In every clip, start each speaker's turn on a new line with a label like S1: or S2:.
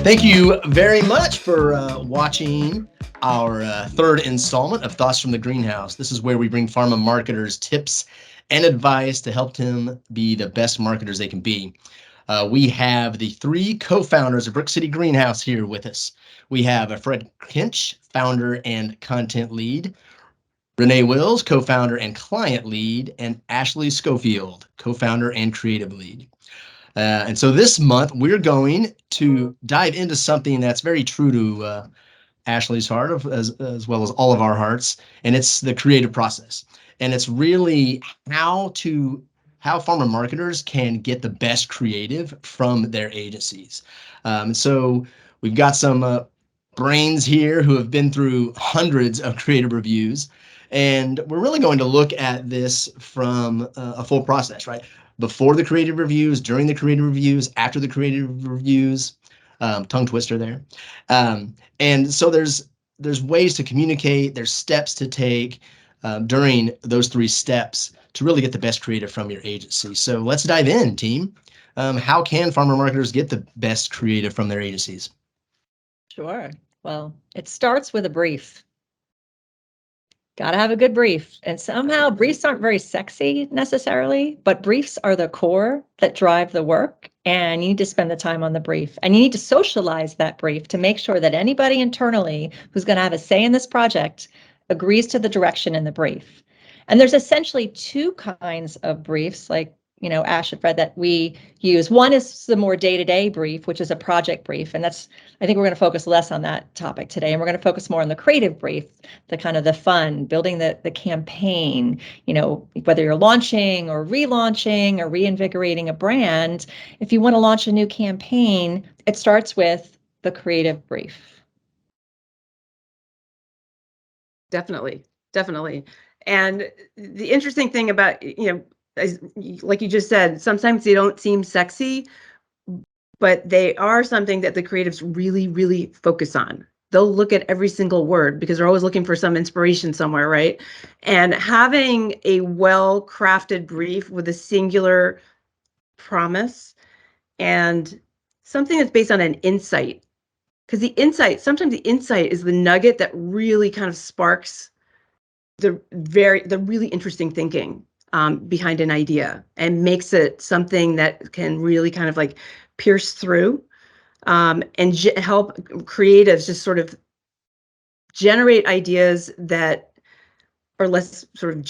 S1: Thank you very much for watching our third installment of Thoughts from the Greenhouse. This is where we bring pharma marketers tips and advice to help them be the best marketers they can be. We have the three co-founders of Brick City Greenhouse here with us. We have Fred Kinch, founder and content lead, Renée Wills, co-founder and client lead, and Ashley Schofield, co-founder and creative lead. And so this month, we're going to dive into something that's very true to Ashley's heart, as well as all of our hearts, and it's the creative process. And it's really how pharma marketers can get the best creative from their agencies. So we've got some brains here who have been through hundreds of creative reviews, and we're really going to look at this from a full process, right? Before the creative reviews, during the creative reviews, after the creative reviews, tongue twister there. And so there's ways to communicate, there's steps to take during those three steps to really get the best creative from your agency. So let's dive in, team. How can pharma marketers get the best creative from their agencies?
S2: Sure. Well, it starts with a brief. Got to have a good brief. And somehow briefs aren't very sexy necessarily, but briefs are the core that drive the work. And you need to spend the time on the brief. And you need to socialize that brief to make sure that anybody internally who's going to have a say in this project agrees to the direction in the brief. And there's essentially two kinds of briefs, like Ash and Fred, that we use. One is the more day-to-day brief, which is a project brief. And I think we're going to focus less on that topic today. And we're going to focus more on the creative brief, the kind of the fun, building the campaign, whether you're launching or relaunching or reinvigorating a brand. If you want to launch a new campaign, it starts with the creative brief.
S3: Definitely. And the interesting thing about, like you just said, sometimes they don't seem sexy, but they are something that the creatives really, really focus on. They'll look at every single word because they're always looking for some inspiration somewhere, right? And having a well-crafted brief with a singular promise and something that's based on an insight, because sometimes the insight is the nugget that really kind of sparks the really interesting thinking behind an idea and makes it something that can really kind of like pierce through and help creatives just sort of generate ideas that are less sort of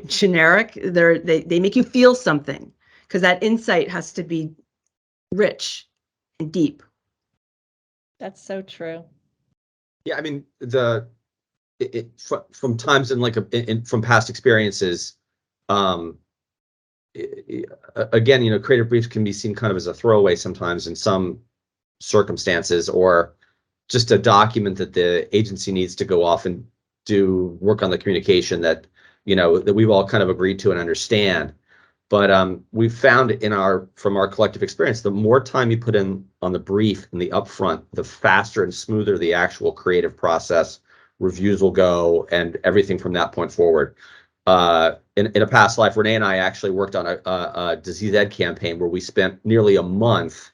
S3: generic. They make you feel something because that insight has to be rich and deep.
S2: That's so true.
S4: Yeah, I mean, from times from past experiences, again, creative briefs can be seen kind of as a throwaway sometimes in some circumstances, or just a document that the agency needs to go off and do work on the communication that we've all kind of agreed to and understand. But we've found from our collective experience, the more time you put in on the brief in the upfront, the faster and smoother the actual creative process, reviews will go, and everything from that point forward. In a past life, Renée and I actually worked on a disease ed campaign where we spent nearly a month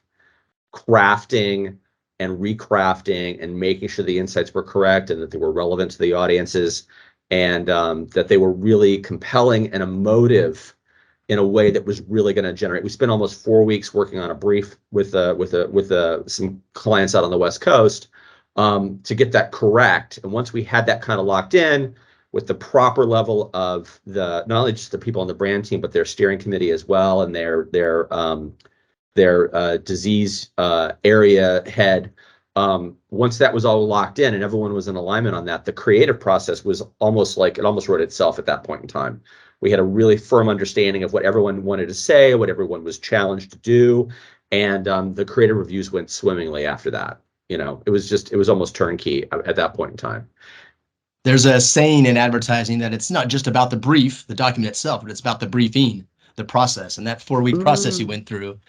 S4: crafting and recrafting and making sure the insights were correct and that they were relevant to the audiences, and that they were really compelling and emotive in a way that was really going to generate. We spent almost 4 weeks working on a brief with some clients out on the West Coast to get that correct. And once we had that kind of locked in with the proper level of not only just the people on the brand team, but their steering committee as well, and their disease area head. Once that was all locked in and everyone was in alignment on that, the creative process was almost wrote itself at that point in time. We had a really firm understanding of what everyone wanted to say, what everyone was challenged to do, and the creative reviews went swimmingly after that. It was almost turnkey at that point in time.
S1: There's a saying in advertising that it's not just about the brief, the document itself, but it's about the briefing, the process. And that 4-week process you went through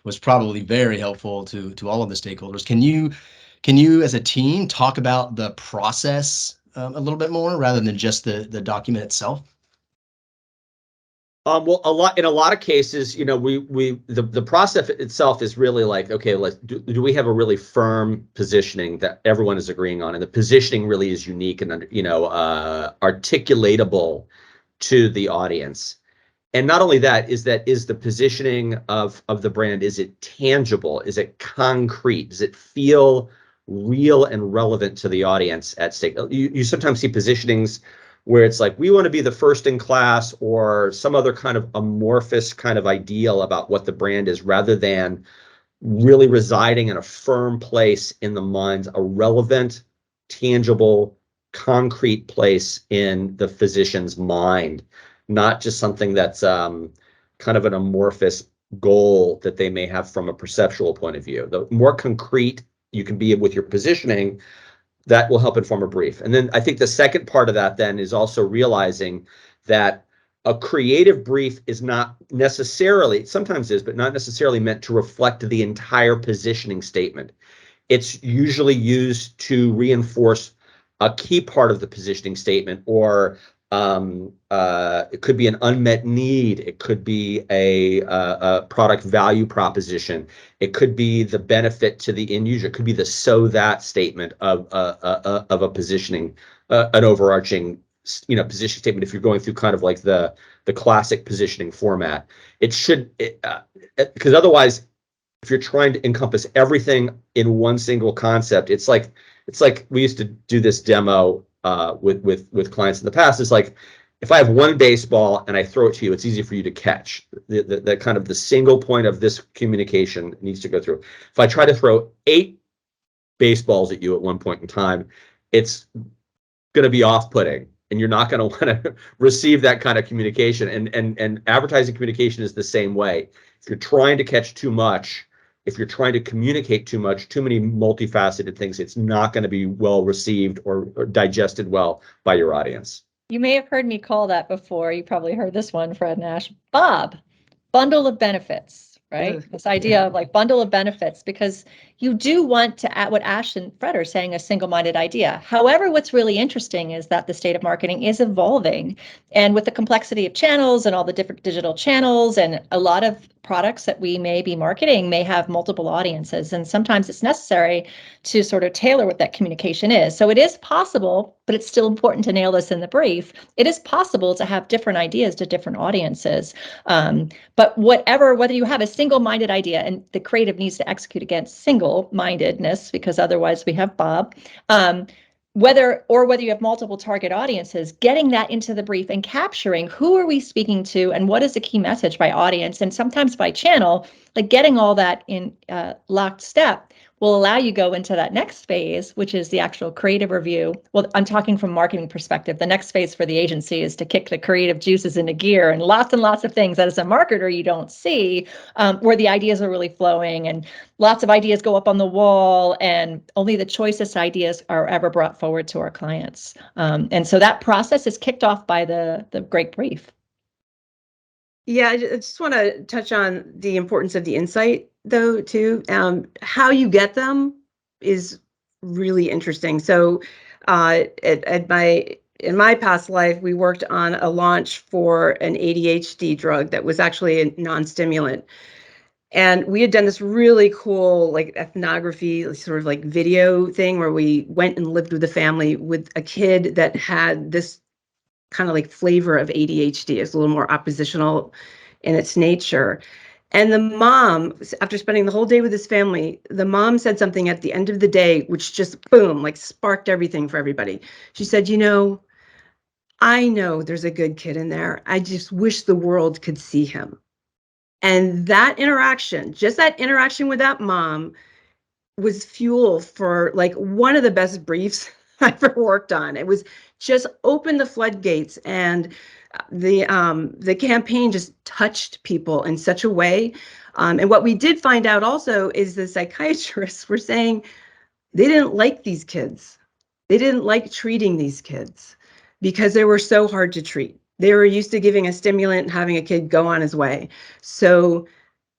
S1: was probably very helpful to all of the stakeholders. Can you as a team talk about the process a little bit more rather than just the document itself?
S4: Well, in a lot of cases, you know, the process itself is really like, okay, do we have a really firm positioning that everyone is agreeing on, and the positioning really is unique and, you know, articulatable to the audience. And not only that, is the positioning of the brand, is it tangible? Is it concrete? Does it feel real and relevant to the audience at stake? You sometimes see positionings where it's like, we want to be the first in class, or some other kind of amorphous kind of ideal about what the brand is, rather than really residing in a firm place in the minds, a relevant, tangible, concrete place in the physician's mind, not just something that's kind of an amorphous goal that they may have from a perceptual point of view. The more concrete you can be with your positioning, that will help inform a brief. And then I think the second part of that then is also realizing that a creative brief is not necessarily, sometimes is, but not necessarily meant to reflect the entire positioning statement. It's usually used to reinforce a key part of the positioning statement, or it could be an unmet need. It could be a product value proposition. It could be the benefit to the end user. It could be the so that statement of a positioning, an overarching, you know, position statement. If you're going through kind of like the classic positioning format, it should, because otherwise, if you're trying to encompass everything in one single concept, it's like we used to do this demo with clients in the past. It's like, if I have one baseball and I throw it to you, it's easy for you to catch. The kind of the single point of this communication needs to go through. If I try to throw 8 baseballs at you at one point in time, it's going to be off-putting, and you're not going to want to receive that kind of communication. And advertising communication is the same way. If you're trying to catch too much, if you're trying to communicate too much, too many multifaceted things, it's not going to be well received or digested well by your audience.
S2: You may have heard me call that before. You probably heard this one, Fred Nash. Bob, bundle of benefits, right?
S3: Ugh,
S2: This idea of like bundle of benefits, because you do want to add what Ash and Fred are saying, a single-minded idea. However, what's really interesting is that the state of marketing is evolving. And with the complexity of channels and all the different digital channels, and a lot of products that we may be marketing may have multiple audiences. And sometimes it's necessary to sort of tailor what that communication is. So it is possible, but it's still important to nail this in the brief. It is possible to have different ideas to different audiences. But whether you have a single-minded idea, and the creative needs to execute against single-mindedness, because otherwise we have Bob, whether you have multiple target audiences, getting that into the brief and capturing who are we speaking to and what is the key message by audience, and sometimes by channel, like getting all that in locked step will allow you go into that next phase, which is the actual creative review. Well, I'm talking from marketing perspective. The next phase for the agency is to kick the creative juices into gear, and lots of things that as a marketer you don't see, where the ideas are really flowing and lots of ideas go up on the wall, and only the choicest ideas are ever brought forward to our clients. And so that process is kicked off by the great brief.
S3: Yeah, I just want to touch on the importance of the insight, though, too. How you get them is really interesting. So, in my past life, we worked on a launch for an ADHD drug that was actually a non-stimulant. And we had done this really cool, like, ethnography, sort of like video thing where we went and lived with a family with a kid that had this kind of like flavor of ADHD. It's a little more oppositional in its nature. And the mom, after spending the whole day with his family, the mom said something at the end of the day, which just boom, like sparked everything for everybody. She said, I know there's a good kid in there. I just wish the world could see him. And that interaction, just that interaction with that mom, was fuel for like one of the best briefs I ever worked on. It was just open the floodgates, and the campaign just touched people in such a way. And what we did find out also is the psychiatrists were saying they didn't like these kids. They didn't like treating these kids because they were so hard to treat. They were used to giving a stimulant and having a kid go on his way. So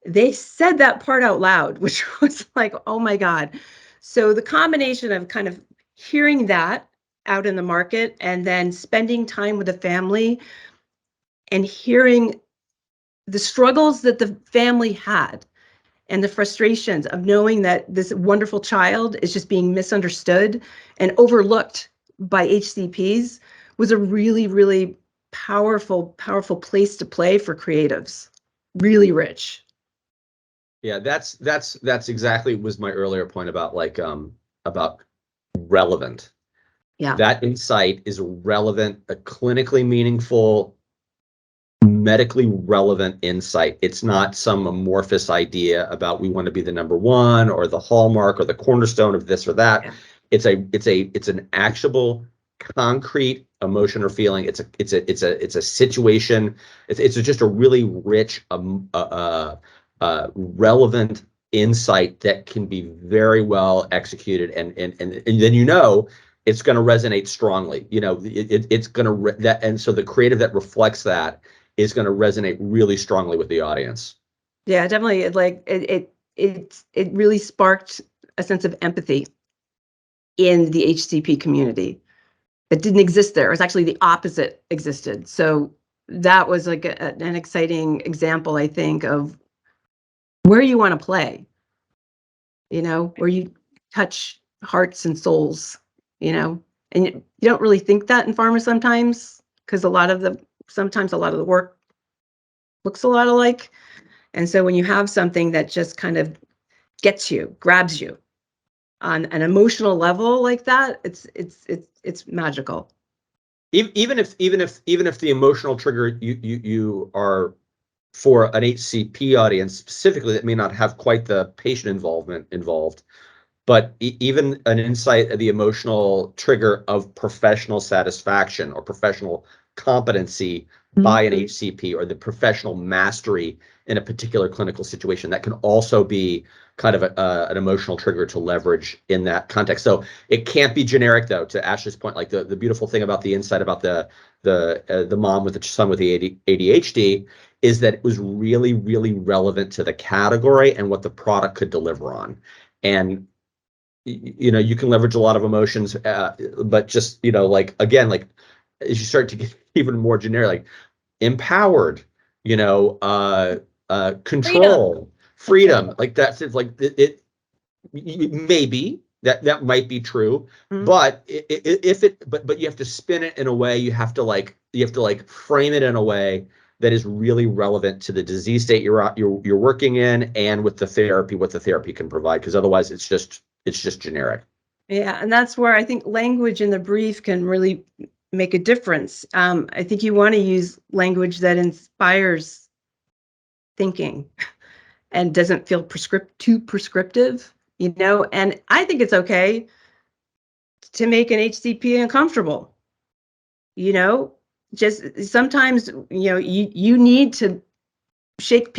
S3: they said that part out loud, which was like, oh my God. So the combination of kind of hearing that out in the market and then spending time with the family and hearing the struggles that the family had and the frustrations of knowing that this wonderful child is just being misunderstood and overlooked by HCPs was a really, really powerful place to play for creatives. Really rich.
S4: Yeah, that's exactly was my earlier point about like about relevant.
S3: Yeah.
S4: That insight is relevant, a clinically meaningful, medically relevant insight. It's not some amorphous idea about we want to be the number one or the hallmark or the cornerstone of this or that. Yeah. It's an actionable, concrete emotion or feeling. It's a situation. It's just a really rich, relevant insight that can be very well executed, and then it's going to resonate strongly. It's going to and so the creative that reflects that is going to resonate really strongly with the audience.
S3: Yeah, definitely. It really sparked a sense of empathy in the HCP community. It didn't exist there. It was actually the opposite existed. So that was like an exciting example, I think, of where you want to play, where you touch hearts and souls, and you don't really think that in pharma sometimes, because sometimes a lot of the work looks a lot alike. And so when you have something that just kind of grabs you on an emotional level like that, it's magical.
S4: Even if the emotional trigger you are for an HCP audience specifically that may not have quite the patient involvement involved, but even an insight of the emotional trigger of professional satisfaction or professional competency by an HCP, or the professional mastery in a particular clinical situation, that can also be kind of an emotional trigger to leverage in that context. So it can't be generic, though, to Ashley's point. Like the beautiful thing about the insight about the mom with the son with the ADHD is that it was really, really relevant to the category and what the product could deliver on. And you can leverage a lot of emotions, but just like, again, like as you start to get even more generic, like empowered, control, freedom, like that's like it maybe that might be true, but but you have to spin it in a way, you have to frame it in a way that is really relevant to the disease state you're working in, and with the therapy, what the therapy can provide, because otherwise it's just generic.
S3: Yeah, and that's where I think language in the brief can really make a difference. I think you want to use language that inspires thinking and doesn't feel too prescriptive, and I think it's okay to make an HCP uncomfortable. Just sometimes, you need to shake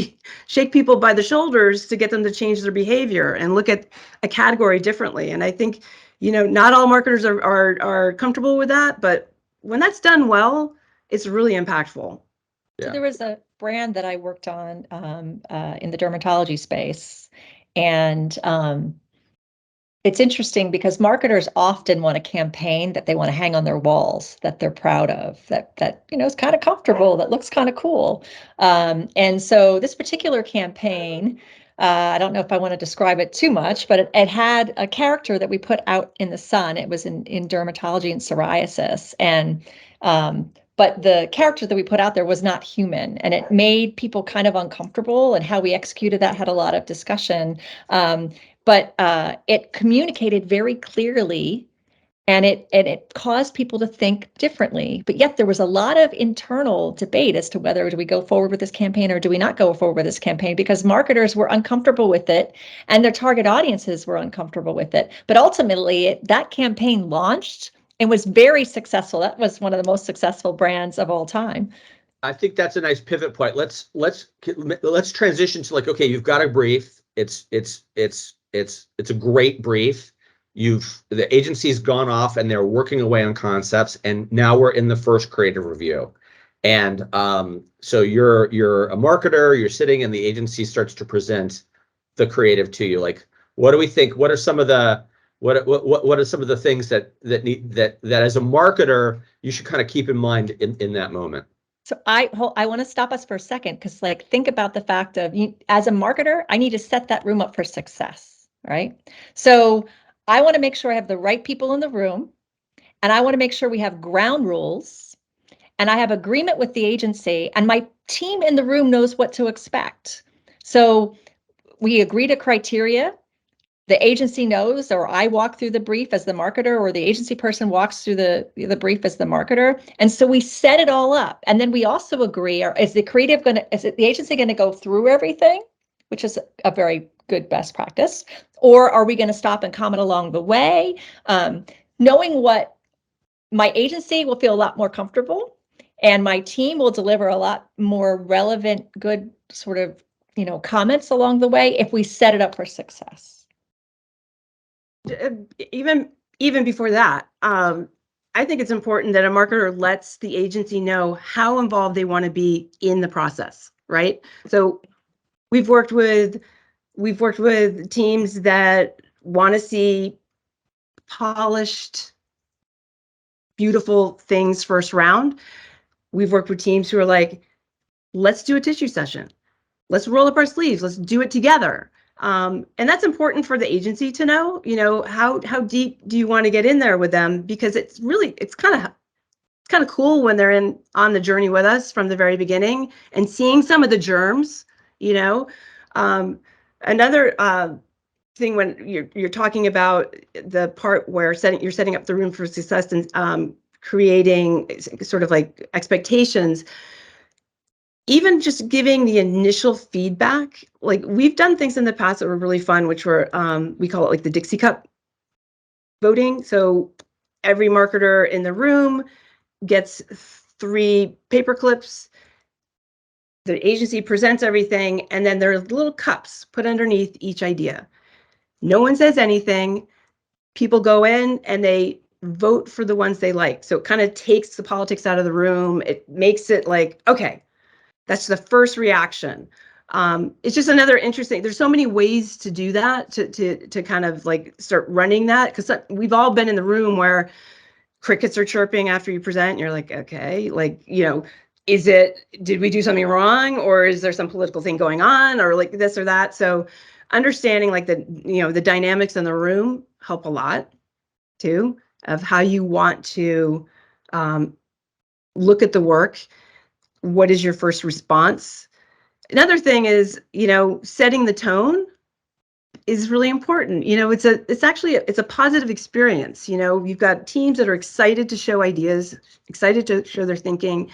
S3: people by the shoulders to get them to change their behavior and look at a category differently. And I think, not all marketers are comfortable with that, but when that's done well, it's really impactful.
S2: Yeah. So there was a brand that I worked on in the dermatology space, and it's interesting because marketers often want a campaign that they want to hang on their walls, that they're proud of, that is kind of comfortable, that looks kind of cool. And so this particular campaign, I don't know if I want to describe it too much, but it had a character that we put out in the sun. It was in dermatology and psoriasis, and but the character that we put out there was not human, and it made people kind of uncomfortable, and how we executed that had a lot of discussion. But it communicated very clearly, and it caused people to think differently. But yet there was a lot of internal debate as to whether do we go forward with this campaign or do we not go forward with this campaign, because marketers were uncomfortable with it and their target audiences were uncomfortable with it. But ultimately, that campaign launched and was very successful. That was one of the most successful brands of all time.
S4: I think that's a nice pivot point. Let's transition to, like, okay, you've got a brief. It's a great brief. The agency's gone off and they're working away on concepts, and now we're in the first creative review. And so you're a marketer, you're sitting, and the agency starts to present the creative to you. Like, what do we think? What are some of the things that as a marketer you should kind of keep in mind in that moment?
S2: So I want to stop us for a second, because like, think about the fact of, you, as a marketer, I need to set that room up for success, right? So I want to make sure I have the right people in the room, and I want to make sure we have ground rules, and I have agreement with the agency, and my team in the room knows what to expect. So we agree to criteria. The agency knows, or I walk through the brief as the marketer, or the agency person walks through the brief as the marketer. And so we set it all up. And then we also agree, or is the creative going to, is it the agency going to go through everything, which is a very good best practice, or are we going to stop and comment along the way? Knowing what my agency will feel a lot more comfortable, and my team will deliver a lot more relevant, good sort of, comments along the way if we set it up for success.
S3: Even before that, I think it's important that a marketer lets the agency know how involved they want to be in the process, right? So we've worked with teams that want to see polished, beautiful things first round. We've worked with teams who are like, let's do a tissue session. Let's roll up our sleeves. Let's do it together. And that's important for the agency to know, how deep do you want to get in there with them? Because it's kind of cool when they're on the journey with us from the very beginning and seeing some of the germs, Another thing, when you're talking about the part where you're setting up the room for success and creating sort of like expectations, even just giving the initial feedback. Like, we've done things in the past that were really fun, which were, we call it like the Dixie Cup voting. So every marketer in the room gets 3 paper clips. The agency presents everything, and then there are little cups put underneath each idea. No one says anything. People go in and they vote for the ones they like. So it kind of takes the politics out of the room. It makes it like, okay, that's the first reaction. It's just another interesting, there's so many ways to do that, to kind of like start running that, because we've all been in the room where crickets are chirping after you present and you're like, okay, like, did we do something wrong, or is there some political thing going on, or like this or that? So understanding like the dynamics in the room help a lot too, of how you want to look at the work. What is your first response? Another thing is, setting the tone is really important. It's a positive experience. You've got teams that are excited to show ideas, excited to show their thinking,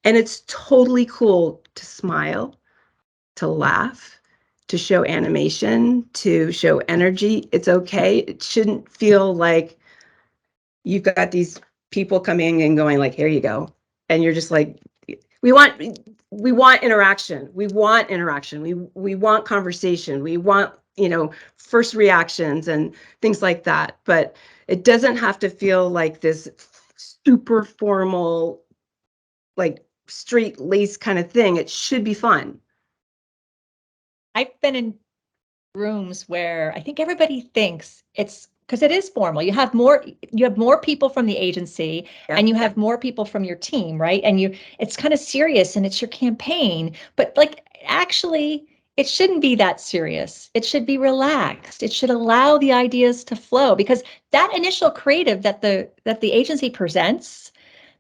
S3: and it's totally cool to smile, to laugh, to show animation, to show energy. It's okay. It shouldn't feel like you've got these people coming and going like, here you go. And you're just like, we want interaction. We want interaction. We want conversation. We want, first reactions and things like that. But it doesn't have to feel like this super formal, like straight lace kind of thing. It should be fun.
S2: I've been in rooms where I think everybody thinks it's, because it is formal. You have more people from the agency,
S3: Yep.
S2: and you have more people from your team, right? And it's kind of serious, and it's your campaign, but like, actually, it shouldn't be that serious. It should be relaxed. It should allow the ideas to flow, because that initial creative that the agency presents,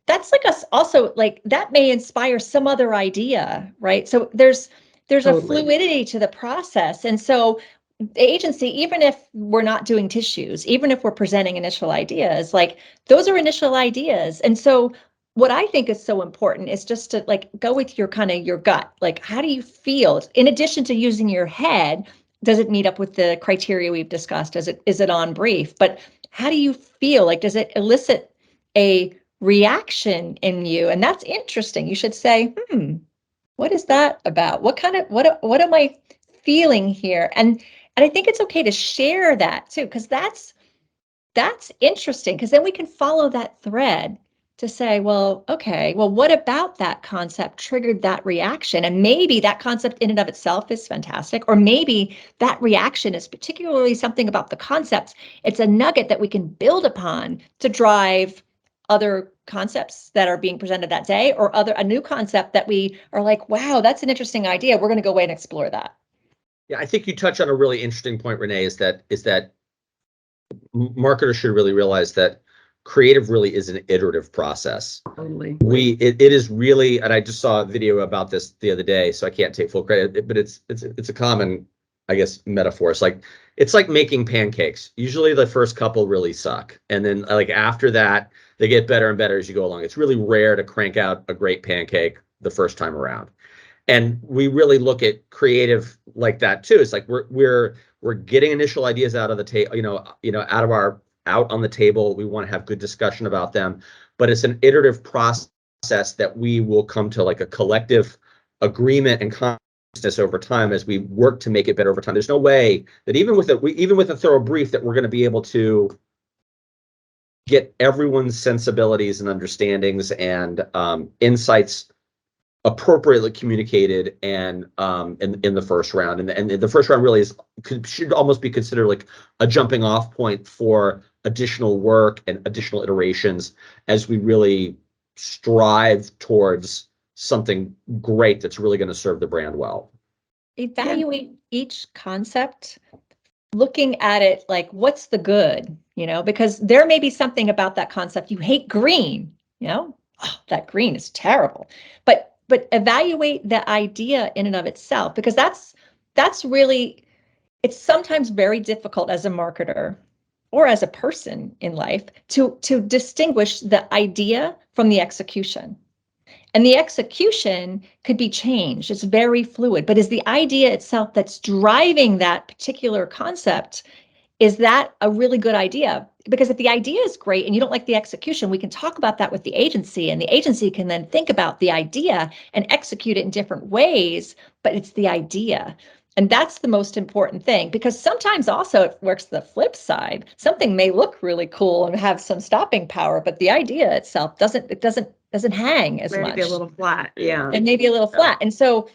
S2: that's like us also, like, that may inspire some other idea, right? So there's
S3: Totally.
S2: a fluidity to the process. And so the agency, even if we're not doing tissues, even if we're presenting initial ideas, like, those are initial ideas. And so what I think is so important is just to like go with your gut. Like, how do you feel? In addition to using your head, does it meet up with the criteria we've discussed? Is it on brief? But how do you feel? Like, does it elicit a reaction in you? And that's interesting. You should say, what is that about? What am I feeling here? And I think it's okay to share that too, because that's interesting, because then we can follow that thread to say, well, okay, well, what about that concept triggered that reaction? And maybe that concept in and of itself is fantastic, or maybe that reaction is particularly something about the concept. It's a nugget that we can build upon to drive other concepts that are being presented that day, or a new concept that we are like, wow, that's an interesting idea. We're going to go away and explore that.
S4: Yeah, I think you touch on a really interesting point, Renee, is that marketers should really realize that creative really is an iterative process.
S3: Totally.
S4: It is really, and I just saw a video about this the other day, so I can't take full credit, but it's a common, I guess, metaphor. It's like making pancakes. Usually the first couple really suck, and then like after that, they get better and better as you go along. It's really rare to crank out a great pancake the first time around. And we really look at creative like that too. It's like we're getting initial ideas out of the table, out on the table. We want to have good discussion about them, but it's an iterative process that we will come to like a collective agreement and consciousness over time as we work to make it better over time. There's no way that even with a thorough brief that we're going to be able to get everyone's sensibilities and understandings and insights appropriately communicated and in the first round. And the first round really should almost be considered like a jumping off point for additional work and additional iterations as we really strive towards something great that's really going to serve the brand well.
S2: Evaluate each concept, looking at it like, what's the good, because there may be something about that concept. You hate green, that green is terrible, but evaluate the idea in and of itself, because that's really, it's sometimes very difficult as a marketer or as a person in life to distinguish the idea from the execution. And the execution could be changed. It's very fluid, but is the idea itself that's driving that particular concept, is that a really good idea? Because if the idea is great and you don't like the execution, we can talk about that with the agency, and the agency can then think about the idea and execute it in different ways, but it's the idea. And that's the most important thing, because sometimes also it works the flip side. Something may look really cool and have some stopping power, but the idea itself doesn't hang as much.
S3: Maybe a little flat, yeah.
S2: And maybe a little flat. And so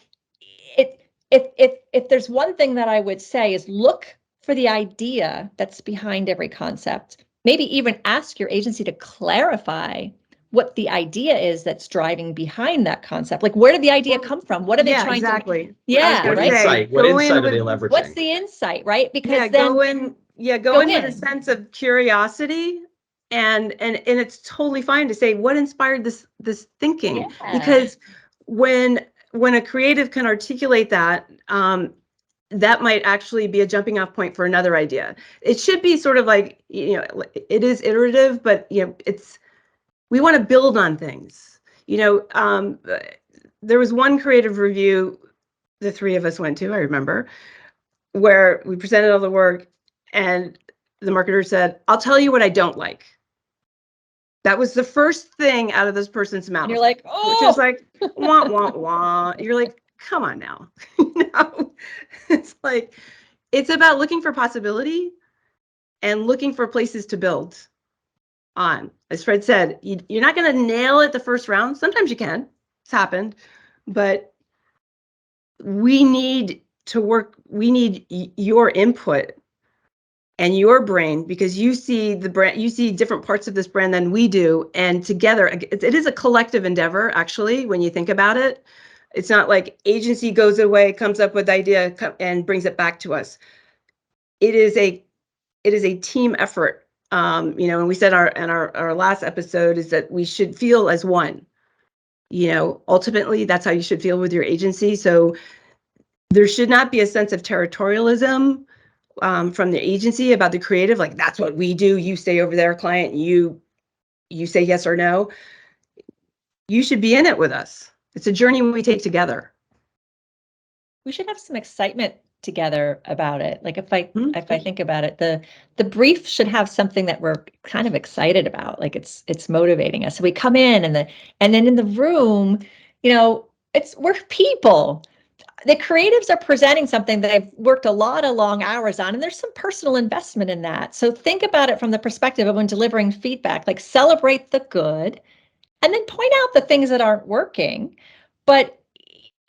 S2: if there's one thing that I would say is look for the idea that's behind every concept. Maybe even ask your agency to clarify what the idea is that's driving behind that concept. Like, where did the idea come from? What are they trying to? Yeah,
S4: what
S2: right.
S4: Insight? What insight are they leveraging?
S2: What's the insight, right? Because
S3: go in with a sense of curiosity, and it's totally fine to say what inspired this thinking, because when a creative can articulate that, that might actually be a jumping off point for another idea. It should be sort of like, it is iterative, but we want to build on things. There was one creative review the three of us went to, I remember, where we presented all the work and the marketer said, "I'll tell you what I don't like." That was the first thing out of this person's mouth.
S2: And you're like, oh,
S3: which is like, wah, wah, wah. You're like, come on now. It's like, it's about looking for possibility and looking for places to build on. As Fred said, you're not going to nail it the first round. Sometimes you can. It's happened. But we need your input and your brain, because you see the brand, you see different parts of this brand than we do. And together, it is a collective endeavor, actually, when you think about it. It's not like agency goes away, comes up with idea and brings it back to us. It is a team effort. And we said in our last episode is that we should feel as one. Ultimately, that's how you should feel with your agency. So there should not be a sense of territorialism from the agency about the creative, like that's what we do. You stay over there, client. You say yes or no. You should be in it with us. It's a journey we take together.
S2: We should have some excitement together about it. Like if I think about it, the brief should have something that we're kind of excited about. Like it's motivating us. So we come in and then in the room, we're people. The creatives are presenting something that they've worked a lot of long hours on, and there's some personal investment in that. So think about it from the perspective of when delivering feedback, like celebrate the good and then point out the things that aren't working. But,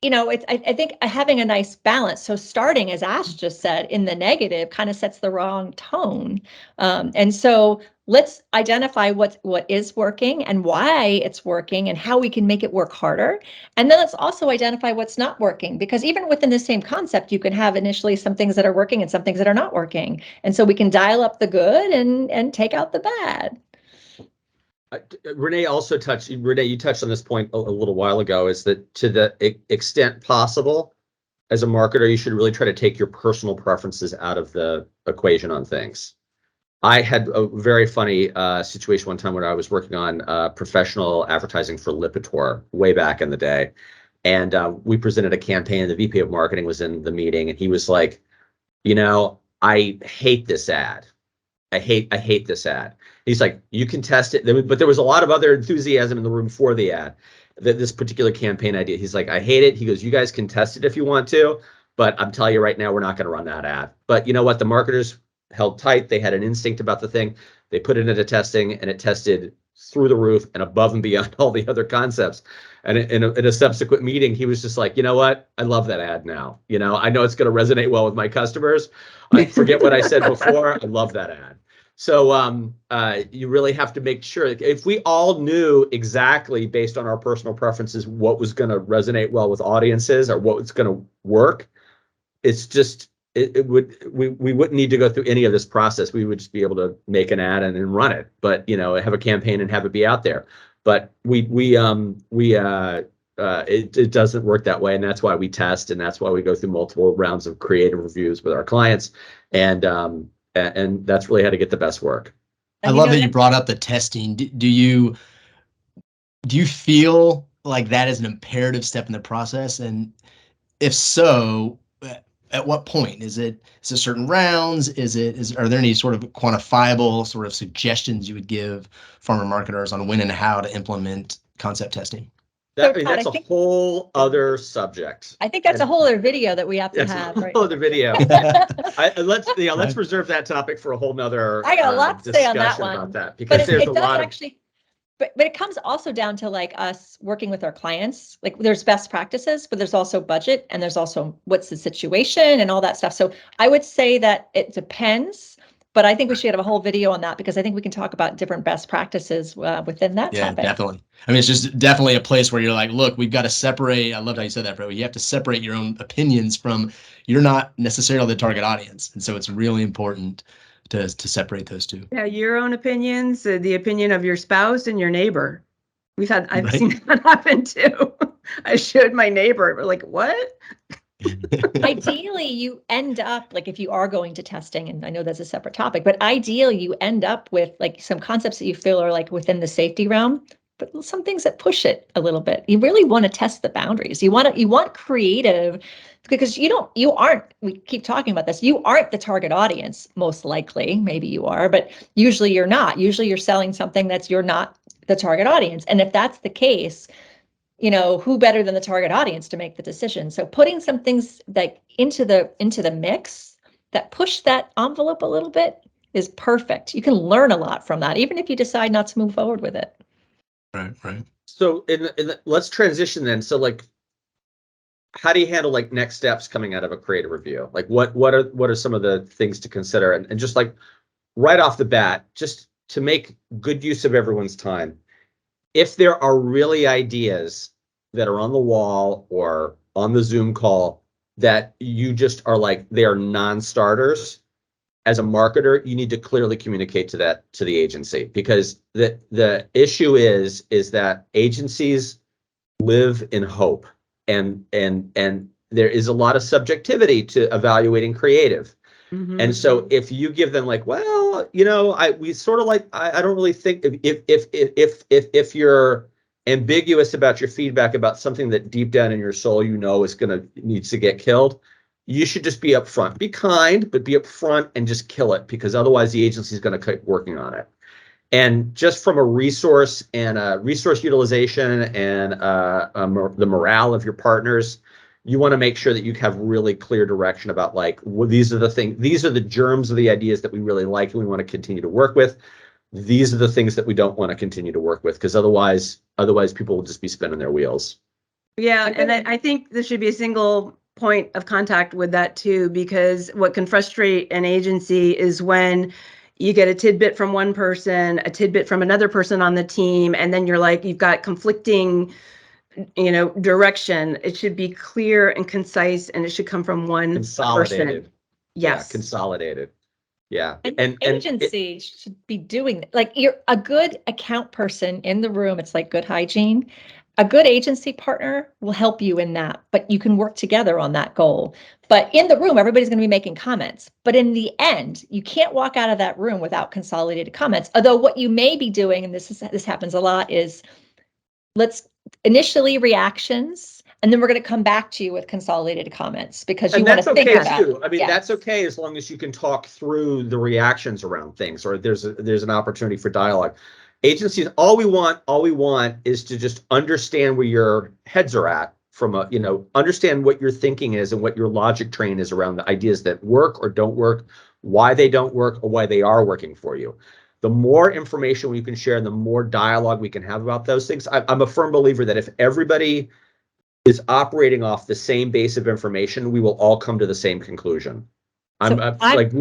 S2: I think having a nice balance. So starting, as Ash just said, in the negative kind of sets the wrong tone. And so let's identify what is working and why it's working and how we can make it work harder. And then let's also identify what's not working, because even within the same concept, you can have initially some things that are working and some things that are not working. And so we can dial up the good and take out the bad.
S4: Renée, you touched on this point a little while ago, is that to the extent possible, as a marketer, you should really try to take your personal preferences out of the equation on things. I had a very funny situation one time when I was working on professional advertising for Lipitor way back in the day. And we presented a campaign. The VP of marketing was in the meeting, and he was like, I hate this ad. I hate this ad. He's like, you can test it. But there was a lot of other enthusiasm in the room for the ad, this particular campaign idea. He's like, I hate it. He goes, you guys can test it if you want to, but I'm telling you right now, we're not going to run that ad. But you know what? The marketers held tight. They had an instinct about the thing. They put it into testing, and it tested through the roof and above and beyond all the other concepts. And in a subsequent meeting, he was just like, you know what? I love that ad now. I know it's going to resonate well with my customers. I forget what I said before. I love that ad. So you really have to make sure, if we all knew exactly based on our personal preferences what was going to resonate well with audiences or what was going to work, it's just we wouldn't need to go through any of this process. We would just be able to make an ad and then run it, but have a campaign and have it be out there. But it doesn't work that way, and that's why we test, and that's why we go through multiple rounds of creative reviews with our clients, and that's really how to get the best work.
S1: I love that you brought up the testing. Do you feel like that is an imperative step in the process? And if so, at what point? Is it certain rounds? Are there any sort of quantifiable sort of suggestions you would give pharma marketers on when and how to implement concept testing?
S4: That's a whole other subject.
S2: I think that's a whole other video that we have to have.
S4: A whole other video. Let's reserve that topic for a whole nother.
S2: I got a lot to say on that one
S4: about that, because there's a lot of.
S2: But it comes also down to like us working with our clients. Like there's best practices, but there's also budget, and there's also what's the situation and all that stuff. So I would say that it depends, but I think we should have a whole video on that, because I think we can talk about different best practices within that topic.
S1: Yeah, definitely. I mean, it's just definitely a place where you're like, look, we've got to separate. I loved how you said that, bro. You have to separate your own opinions from, you're not necessarily the target audience. And so it's really important to separate those two.
S3: Yeah, your own opinions, the opinion of your spouse and your neighbor. I've seen that happen too. I showed my neighbor, we're like, what?
S2: Ideally, you end up, like, if you are going to testing, and I know that's a separate topic, but ideally you end up with like some concepts that you feel are like within the safety realm, but some things that push it a little bit. You really want to test the boundaries. You want creative, because we keep talking about this, you aren't the target audience, most likely. Maybe you are, but usually you're not. Usually you're selling something you're not the target audience. And if that's the case, who better than the target audience to make the decision? So putting some things like into the mix that push that envelope a little bit is perfect. You can learn a lot from that, even if you decide not to move forward with it.
S1: Right.
S4: So let's transition then. So like, how do you handle like next steps coming out of a creative review? Like what are some of the things to consider? And just like right off the bat, just to make good use of everyone's time, if there are really ideas that are on the wall or on the Zoom call that you just are like, they are non-starters, as a marketer, you need to clearly communicate to the agency, because the issue is that agencies live in hope, and there is a lot of subjectivity to evaluating creative. Mm-hmm. And so if you give them like, well, we sort of like, I don't really think if you're ambiguous about your feedback about something that deep down in your soul needs to get killed, you should just be upfront. Be kind, but be upfront and just kill it, because otherwise the agency is going to keep working on it. And just from a resource utilization and the morale of your partners, you want to make sure that you have really clear direction about like, well, these are the germs of the ideas that we really like and we want to continue to work with. These are the things that we don't want to continue to work with, because otherwise people will just be spinning their wheels.
S3: Yeah, and I think there should be a single point of contact with that too, because what can frustrate an agency is when you get a tidbit from one person, a tidbit from another person on the team, and then you're like, you've got conflicting, direction. It should be clear and concise, and it should come from one
S4: Consolidated.
S3: person.
S4: Yeah,
S3: Yes.
S4: consolidated. Yeah.
S2: And agency should be doing, like, you're a good account person in the room. It's like good hygiene. A good agency partner will help you in that, but you can work together on that goal. But in the room, everybody's going to be making comments. But in the end, you can't walk out of that room without consolidated comments. Although what you may be doing, and this happens a lot, is let's initially reactions, and then we're going to come back to you with consolidated comments because you want to think about it.
S4: I mean, that's okay as long as you can talk through the reactions around things, or there's an opportunity for dialogue. Agencies, all we want is to just understand where your heads are at from a, understand what your thinking is and what your logic train is around the ideas that work or don't work, why they don't work or why they are working for you. The more information we can share and the more dialogue we can have about those things. I'm a firm believer that if everybody is operating off the same base of information, we will all come to the same conclusion. I'm like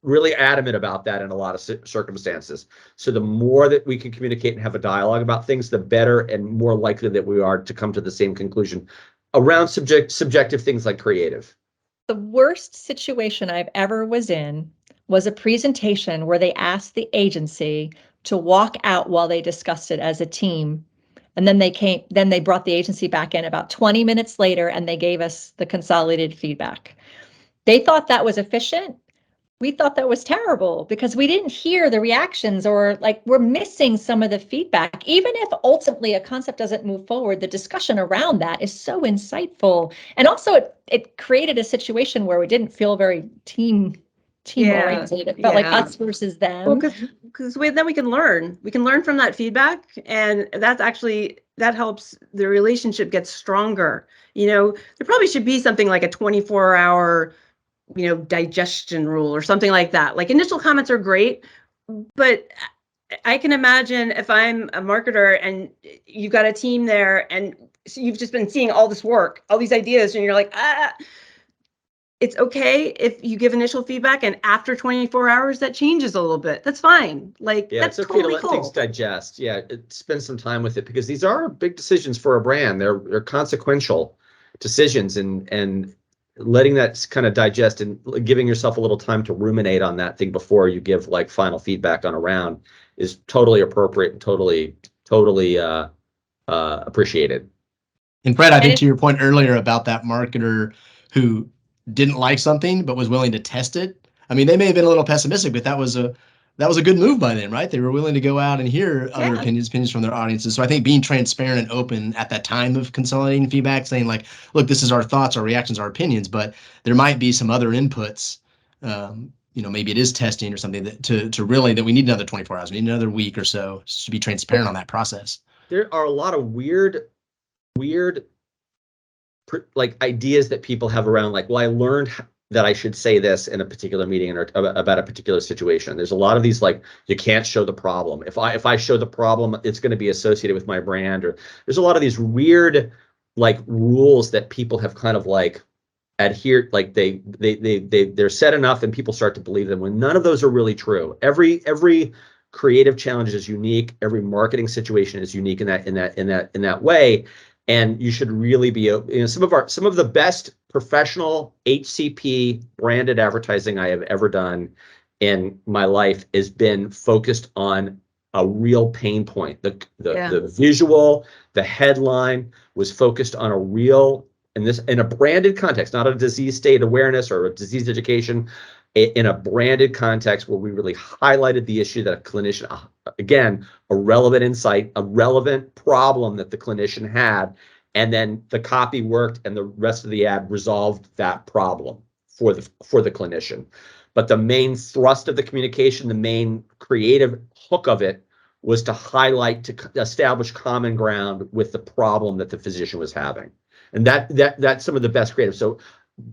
S4: really adamant about that in a lot of circumstances. So the more that we can communicate and have a dialogue about things, the better and more likely that we are to come to the same conclusion around subjective things like creative.
S2: The worst situation I've ever was in was a presentation where they asked the agency to walk out while they discussed it as a team. And then they brought the agency back in about 20 minutes later, and they gave us the consolidated feedback. They thought that was efficient. We thought that was terrible because we didn't hear the reactions, or like we're missing some of the feedback. Even if ultimately a concept doesn't move forward, the discussion around that is so insightful. And also it created a situation where we didn't feel very team oriented. It felt like us versus them.
S3: Well, because then we can learn. We can learn from that feedback, and that helps the relationship get stronger. There probably should be something like a 24-hour, digestion rule or something like that. Like, initial comments are great, but I can imagine if I'm a marketer and you've got a team there and you've just been seeing all this work, all these ideas, and you're like, it's okay if you give initial feedback and after 24 hours that changes a little bit. That's fine. Like, that's
S4: it's okay
S3: totally
S4: to let things digest. Spend some time with it, because these are big decisions for a brand. They're consequential decisions, and letting that kind of digest and giving yourself a little time to ruminate on that thing before you give like final feedback on a round is totally appropriate and totally appreciated.
S1: And Fred, I think to your point earlier about that marketer who didn't like something but was willing to test it. I mean, they may have been a little pessimistic, but that was a good move by them, right? They were willing to go out and hear other opinions from their audiences. So I think being transparent and open at that time of consolidating feedback, saying like, look, this is our thoughts, our reactions, our opinions, but there might be some other inputs. Maybe it is testing or something that really that we need another 24 hours, we need another week or so to be transparent on that process.
S4: There are a lot of weird like ideas that people have around, like, well, I learned that I should say this in a particular meeting or about a particular situation. There's a lot of these, like, you can't show the problem. If I show the problem, it's going to be associated with my brand. Or there's a lot of these weird, like, rules that people have kind of like adhered, like they're set enough and people start to believe them, when none of those are really true. Every creative challenge is unique. Every marketing situation is unique in that way. And you should really be, some of the best professional HCP branded advertising I have ever done in my life has been focused on a real pain point. The visual, the headline was focused on a real, in a branded context, not a disease state awareness or a disease education, in a branded context where we really highlighted the issue that a clinician, again, a relevant insight, a relevant problem that the clinician had, and then the copy worked and the rest of the ad resolved that problem for the clinician. But the main thrust of the communication, the main creative hook of it, was to highlight, to establish common ground with the problem that the physician was having. And that's some of the best creative. So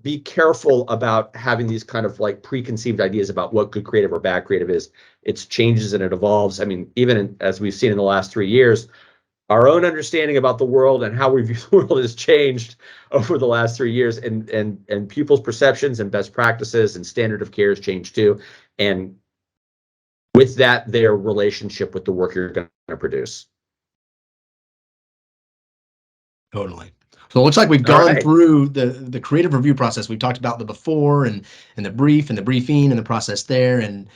S4: be careful about having these kind of like preconceived ideas about what good creative or bad creative is. It changes and it evolves. I mean, even as we've seen in the last 3 years, our own understanding about the world and how we view the world has changed over the last 3 years, and people's perceptions and best practices and standard of care has changed too. And with that, their relationship with the work you're going to produce.
S1: Totally. So it looks like we've
S4: All
S1: gone
S4: right.
S1: through the creative review process. We've talked about the before and the brief and the briefing and the process there and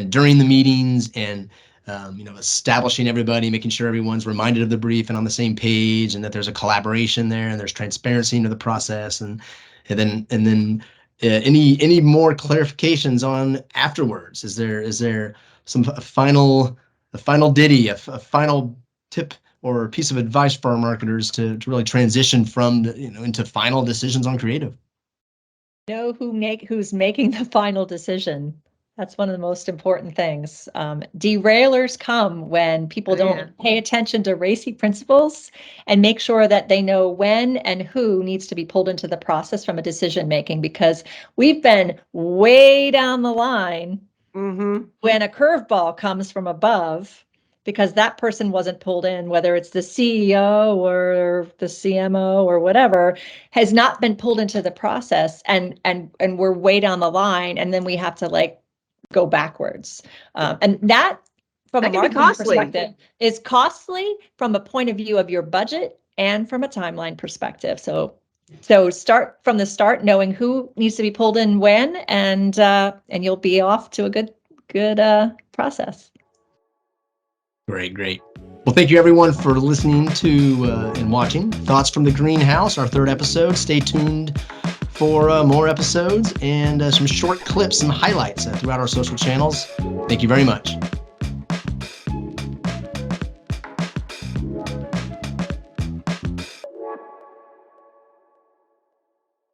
S1: during the meetings and establishing everybody, making sure everyone's reminded of the brief and on the same page, and that there's a collaboration there and there's transparency into the process, and then any more clarifications on afterwards? Is there a final ditty, a final tip or a piece of advice for our marketers to really transition from into final decisions on creative?
S2: Know who's making the final decision. That's one of the most important things. Derailers come when people don't pay attention to RACI principles and make sure that they know when and who needs to be pulled into the process from a decision making, because we've been way down the line when a curveball comes from above, because that person wasn't pulled in, whether it's the CEO or the CMO or whatever, has not been pulled into the process, and we're way down the line, and then we have to go backwards. And that, from a marketing perspective, is costly from a point of view of your budget and from a timeline perspective. So start from the start, knowing who needs to be pulled in when, and you'll be off to a good process.
S1: Great. Well, thank you everyone for listening to and watching Thoughts from the Greenhouse, our third episode. Stay tuned for more episodes and some short clips, some highlights throughout our social channels. Thank you very much.